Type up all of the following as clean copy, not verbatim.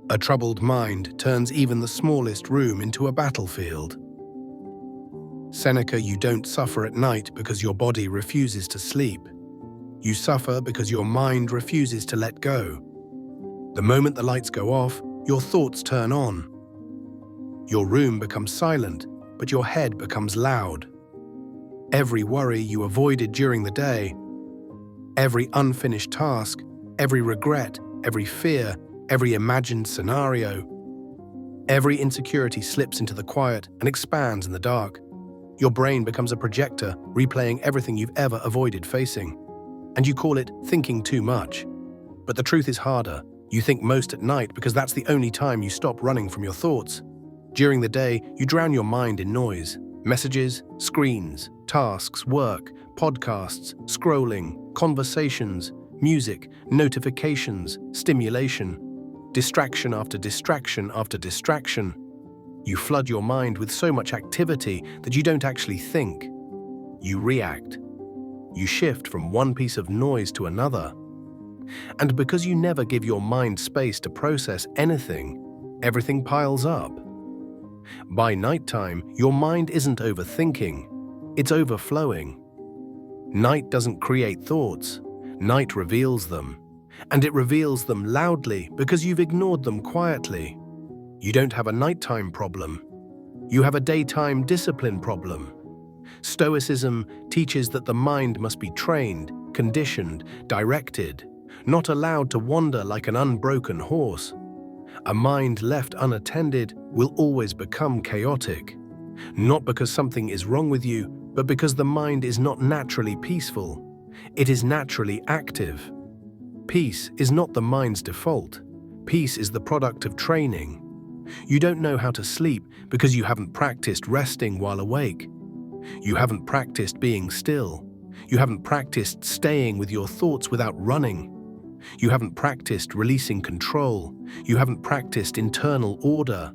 A troubled mind turns even the smallest room into a battlefield. Seneca, you don't suffer at night because your body refuses to sleep. You suffer because your mind refuses to let go. The moment the lights go off, your thoughts turn on. Your room becomes silent, but your head becomes loud. Every worry you avoided during the day, every unfinished task, every regret, every fear, every imagined scenario, every insecurity slips into the quiet and expands in the dark. Your brain becomes a projector, replaying everything you've ever avoided facing. And you call it thinking too much. But the truth is harder. You think most at night because that's the only time you stop running from your thoughts. During the day, you drown your mind in noise. Messages, screens, tasks, work, podcasts, scrolling, conversations, music, notifications, stimulation, distraction after distraction after distraction. You flood your mind with so much activity that you don't actually think. You react. You shift from one piece of noise to another. And because you never give your mind space to process anything, everything piles up. By nighttime, your mind isn't overthinking, it's overflowing. Night doesn't create thoughts, night reveals them. And it reveals them loudly because you've ignored them quietly. You don't have a nighttime problem. You have a daytime discipline problem. Stoicism teaches that the mind must be trained, conditioned, directed, not allowed to wander like an unbroken horse. A mind left unattended will always become chaotic, not because something is wrong with you, but because the mind is not naturally peaceful. It is naturally active. Peace is not the mind's default. Peace is the product of training. You don't know how to sleep because you haven't practiced resting while awake. You haven't practiced being still. You haven't practiced staying with your thoughts without running. You haven't practiced releasing control. You haven't practiced internal order.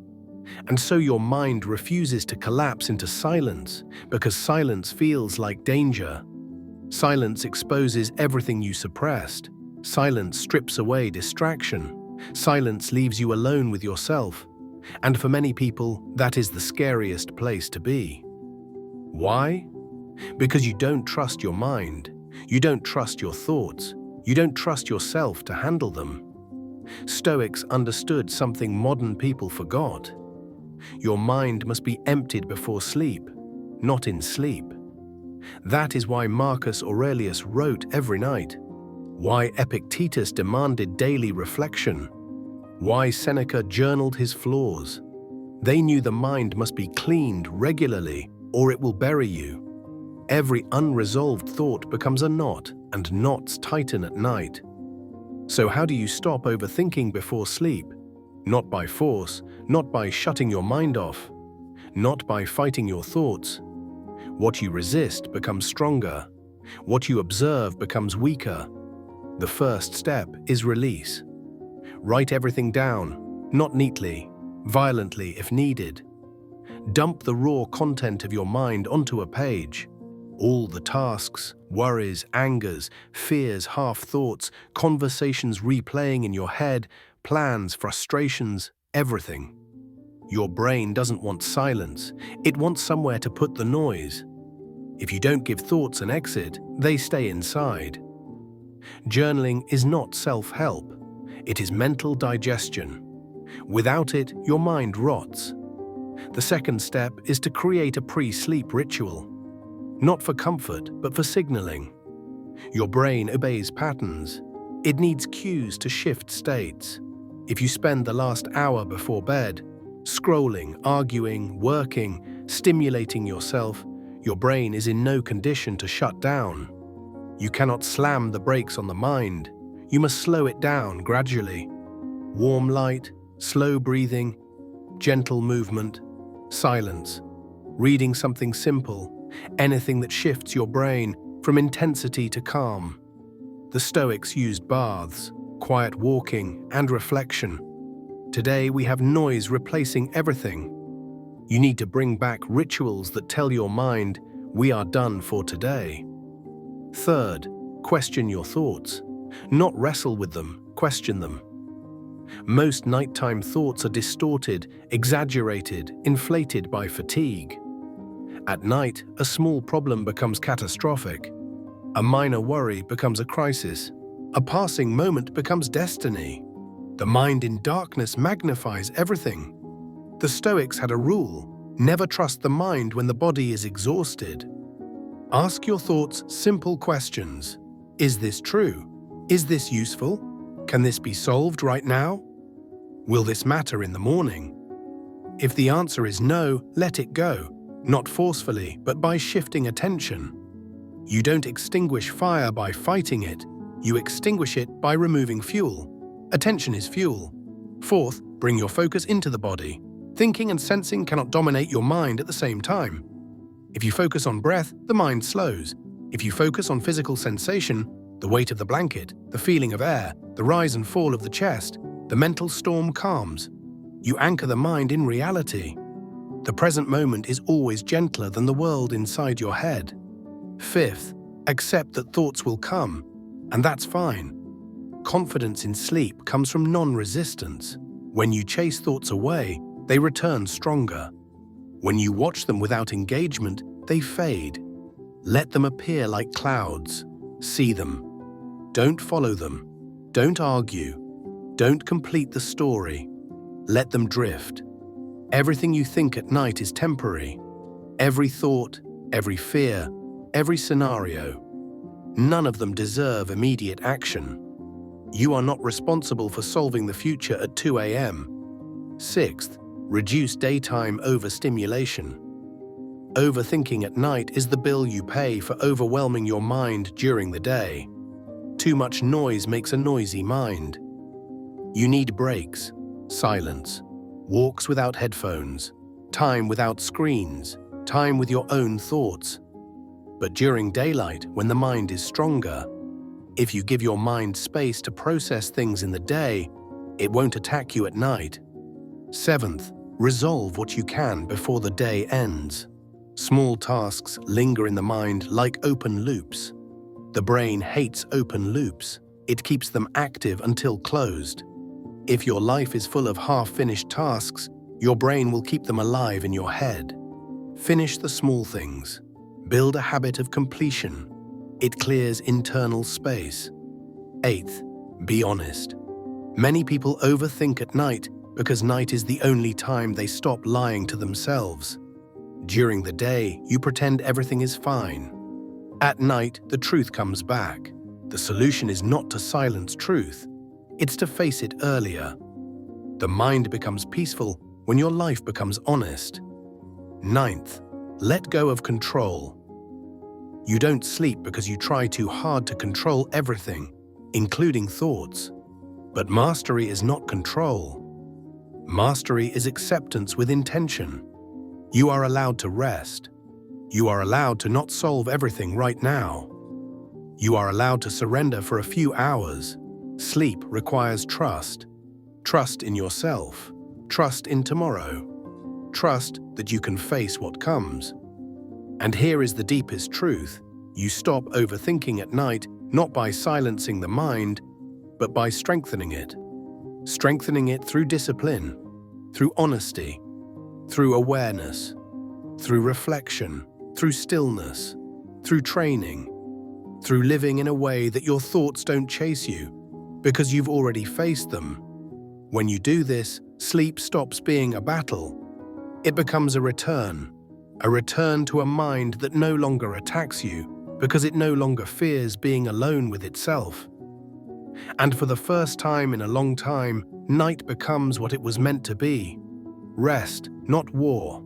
And so your mind refuses to collapse into silence because silence feels like danger. Silence exposes everything you suppressed. Silence strips away distraction. Silence leaves you alone with yourself. And for many people, that is the scariest place to be. Why? Because you don't trust your mind. You don't trust your thoughts. You don't trust yourself to handle them. Stoics understood something modern people forgot. Your mind must be emptied before sleep, not in sleep. That is why Marcus Aurelius wrote every night, why Epictetus demanded daily reflection, why Seneca journaled his flaws. They knew the mind must be cleaned regularly, or it will bury you. Every unresolved thought becomes a knot, and knots tighten at night. So how do you stop overthinking before sleep? Not by force, not by shutting your mind off, not by fighting your thoughts. What you resist becomes stronger. What you observe becomes weaker. The first step is release. Write everything down, not neatly, violently if needed. Dump the raw content of your mind onto a page. All the tasks, worries, angers, fears, half-thoughts, conversations replaying in your head, plans, frustrations, everything. Your brain doesn't want silence. It wants somewhere to put the noise. If you don't give thoughts an exit, they stay inside. Journaling is not self-help. It is mental digestion. Without it, your mind rots. The second step is to create a pre-sleep ritual. Not for comfort, but for signaling. Your brain obeys patterns. It needs cues to shift states. If you spend the last hour before bed, scrolling, arguing, working, stimulating yourself, your brain is in no condition to shut down. You cannot slam the brakes on the mind. You must slow it down gradually. Warm light, slow breathing, gentle movement, silence, reading something simple, anything that shifts your brain from intensity to calm. The Stoics used baths, quiet walking, and reflection. Today we have noise replacing everything. You need to bring back rituals that tell your mind, we are done for today. Third, question your thoughts. Not wrestle with them, question them. Most nighttime thoughts are distorted, exaggerated, inflated by fatigue. At night, a small problem becomes catastrophic. A minor worry becomes a crisis. A passing moment becomes destiny. The mind in darkness magnifies everything. The Stoics had a rule: never trust the mind when the body is exhausted. Ask your thoughts simple questions. Is this true? Is this useful? Can this be solved right now? Will this matter in the morning? If the answer is no, let it go, not forcefully, but by shifting attention. You don't extinguish fire by fighting it, you extinguish it by removing fuel. Attention is fuel. Fourth, bring your focus into the body. Thinking and sensing cannot dominate your mind at the same time. If you focus on breath, the mind slows. If you focus on physical sensation, the weight of the blanket, the feeling of air, the rise and fall of the chest, the mental storm calms. You anchor the mind in reality. The present moment is always gentler than the world inside your head. Fifth, accept that thoughts will come, and that's fine. Confidence in sleep comes from non-resistance. When you chase thoughts away, they return stronger. When you watch them without engagement, they fade. Let them appear like clouds. See them. Don't follow them. Don't argue. Don't complete the story. Let them drift. Everything you think at night is temporary. Every thought, every fear, every scenario. None of them deserve immediate action. You are not responsible for solving the future at 2 a.m. Sixth, reduce daytime overstimulation. Overthinking at night is the bill you pay for overwhelming your mind during the day. Too much noise makes a noisy mind. You need breaks, silence, walks without headphones, time without screens, time with your own thoughts. But during daylight, when the mind is stronger, if you give your mind space to process things in the day, it won't attack you at night. Seventh, resolve what you can before the day ends. Small tasks linger in the mind like open loops. The brain hates open loops. It keeps them active until closed. If your life is full of half-finished tasks, your brain will keep them alive in your head. Finish the small things. Build a habit of completion. It clears internal space. Eighth, be honest. Many people overthink at night because night is the only time they stop lying to themselves. During the day, you pretend everything is fine. At night, the truth comes back. The solution is not to silence truth. It's to face it earlier. The mind becomes peaceful when your life becomes honest. Ninth, let go of control. You don't sleep because you try too hard to control everything, including thoughts. But mastery is not control. Mastery is acceptance with intention. You are allowed to rest. You are allowed to not solve everything right now. You are allowed to surrender for a few hours. Sleep requires trust. Trust in yourself. Trust in tomorrow. Trust that you can face what comes. And here is the deepest truth. You stop overthinking at night not by silencing the mind, but by strengthening it. Strengthening it through discipline, through honesty, through awareness, through reflection, through stillness, through training, through living in a way that your thoughts don't chase you, because you've already faced them. When you do this, sleep stops being a battle. It becomes a return to a mind that no longer attacks you, because it no longer fears being alone with itself. And for the first time in a long time, night becomes what it was meant to be. Rest, not war.